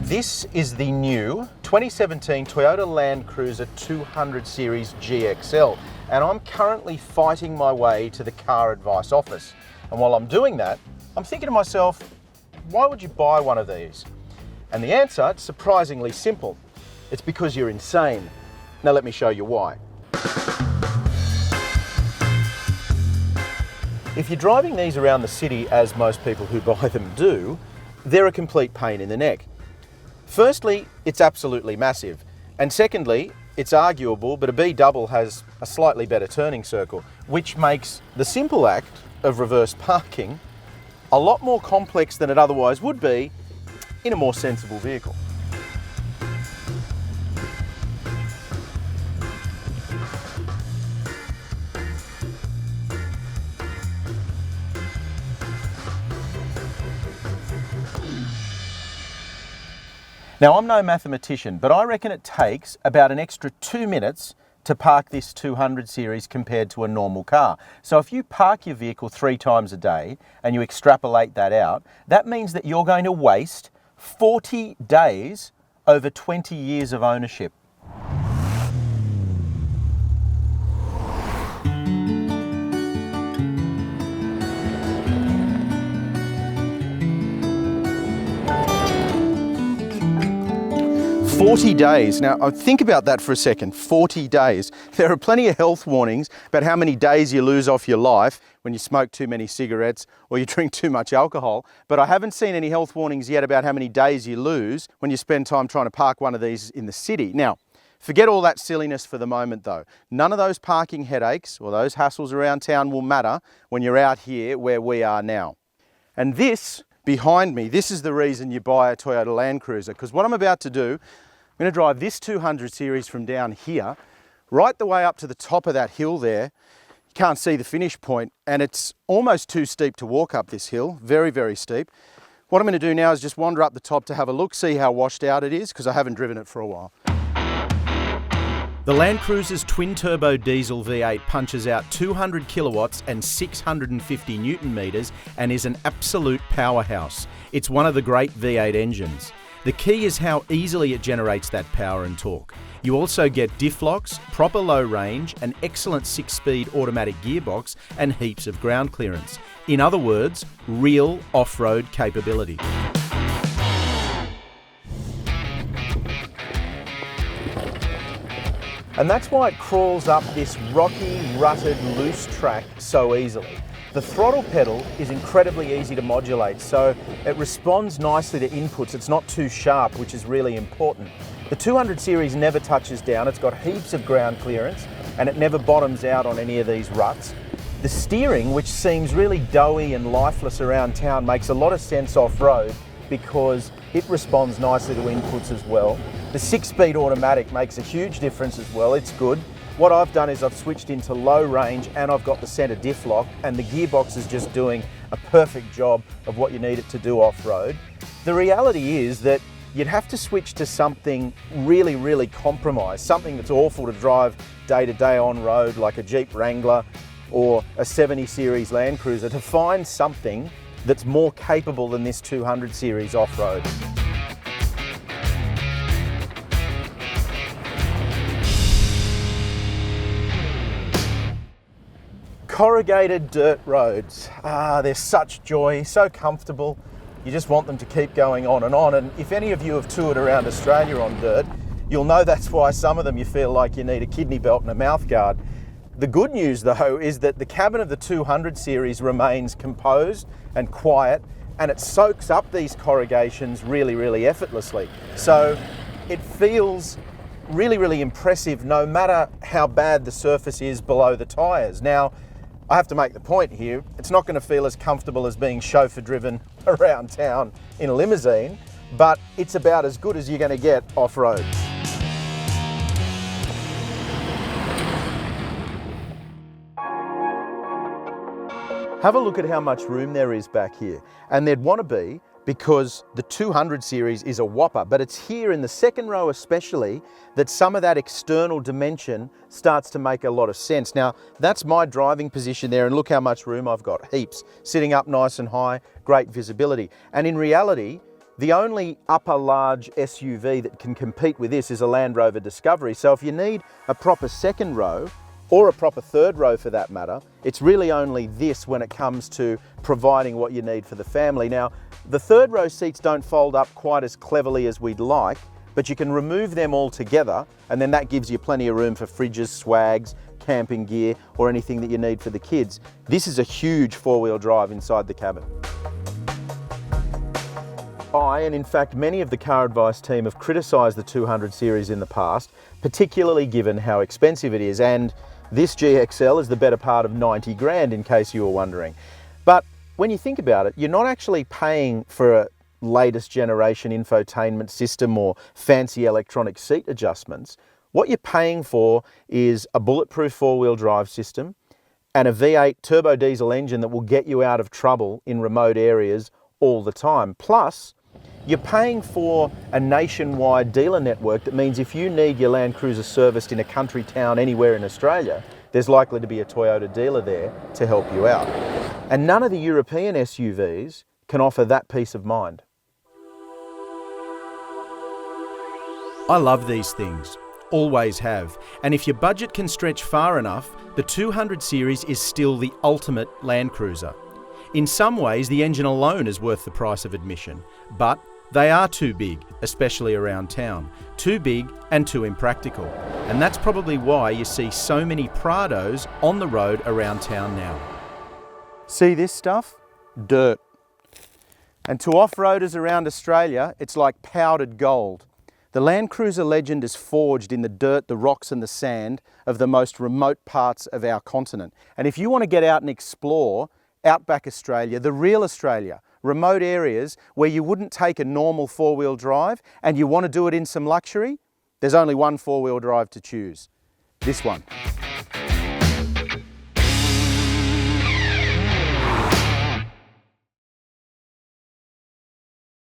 This is the new 2017 Toyota LandCruiser 200 Series GXL, and I'm currently fighting my way to the CarAdvice office. And while I'm doing that, I'm thinking to myself, why would you buy one of these? And the answer is surprisingly simple. It's because you're insane. Now let me show you why. If you're driving these around the city, as most people who buy them do, they're a complete pain in the neck. Firstly, it's absolutely massive. And secondly, it's arguable, but a B-double has a slightly better turning circle, which makes the simple act of reverse parking a lot more complex than it otherwise would be in a more sensible vehicle. Now, I'm no mathematician, but I reckon it takes about an extra 2 minutes to park this 200 series compared to a normal car. So if you park your vehicle 3 times a day and you extrapolate that out, that means that you're going to waste 40 days over 20 years of ownership. "40 days. Now, think about that for a second. 40 days. There are plenty of health warnings about how many days you lose off your life when you smoke too many cigarettes or you drink too much alcohol, but I haven't seen any health warnings yet about how many days you lose when you spend time trying to park one of these in the city. Now, forget all that silliness for the moment though. None of those parking headaches or those hassles around town will matter when you're out here where we are now. And this, behind me, this is the reason you buy a Toyota LandCruiser, because what I'm about to do, I'm going to drive this 200 series from down here, right the way up to the top of that hill there. You can't see the finish point, and it's almost too steep to walk up this hill, very, very steep. What I'm going to do now is just wander up the top to have a look, see how washed out it is, because I haven't driven it for a while. The LandCruiser's twin-turbo diesel V8 punches out 200 kilowatts and 650 newton meters and is an absolute powerhouse. It's one of the great V8 engines. The key is how easily it generates that power and torque. You also get diff locks, proper low range, an excellent 6-speed automatic gearbox, and heaps of ground clearance. In other words, real off-road capability. And that's why it crawls up this rocky, rutted, loose track so easily. The throttle pedal is incredibly easy to modulate, so it responds nicely to inputs. It's not too sharp, which is really important. The 200 series never touches down. It's got heaps of ground clearance and it never bottoms out on any of these ruts. The steering, which seems really doughy and lifeless around town, makes a lot of sense off-road because it responds nicely to inputs as well. The 6-speed automatic makes a huge difference as well. It's good. What I've done is I've switched into low range and I've got the centre diff lock, and the gearbox is just doing a perfect job of what you need it to do off-road. The reality is that you'd have to switch to something really, really compromised, something that's awful to drive day-to-day on-road like a Jeep Wrangler or a 70 series LandCruiser to find something that's more capable than this 200 series off-road. Corrugated dirt roads, they're such joy, so comfortable. You just want them to keep going on. And if any of you have toured around Australia on dirt, you'll know that's why some of them you feel like you need a kidney belt and a mouth guard. The good news though is that the cabin of the 200 series remains composed and quiet, and it soaks up these corrugations really, really effortlessly. So it feels really, really impressive no matter how bad the surface is below the tyres. Now, I have to make the point here, it's not going to feel as comfortable as being chauffeur driven around town in a limousine, but it's about as good as you're going to get off-road. Have a look at how much room there is back here, and there'd want to be, because the 200 series is a whopper, but it's here in the second row especially that some of that external dimension starts to make a lot of sense. Now, that's my driving position there, and look how much room I've got. Heaps, sitting up nice and high, great visibility. And in reality, The only upper large SUV that can compete with this is a Land Rover Discovery. So if you need a proper second row, or a proper third row for that matter, it's really only this when it comes to providing what you need for the family. Now, the third row seats don't fold up quite as cleverly as we'd like, but you can remove them all together, and then that gives you plenty of room for fridges, swags, camping gear, or anything that you need for the kids. This is a huge four-wheel drive inside the cabin. And in fact, many of the CarAdvice team have criticised the 200 series in the past, particularly given how expensive it is, and this GXL is the better part of 90 grand, in case you were wondering. But when you think about it, you're not actually paying for a latest generation infotainment system or fancy electronic seat adjustments. What you're paying for is a bulletproof four-wheel drive system and a V8 turbo diesel engine that will get you out of trouble in remote areas all the time. Plus, you're paying for a nationwide dealer network that means if you need your Land Cruiser serviced in a country town anywhere in Australia, there's likely to be a Toyota dealer there to help you out. And none of the European SUVs can offer that peace of mind. I love these things, always have. And if your budget can stretch far enough, the 200 series is still the ultimate Land Cruiser. In some ways, the engine alone is worth the price of admission, but they are too big, especially around town. Too big and too impractical. And that's probably why you see so many Prados on the road around town now. See this stuff? Dirt. And to off-roaders around Australia, it's like powdered gold. The Land Cruiser legend is forged in the dirt, the rocks and the sand of the most remote parts of our continent. And if you want to get out and explore outback Australia, the real Australia, remote areas where you wouldn't take a normal four-wheel drive and you want to do it in some luxury, there's only one four-wheel drive to choose. This one.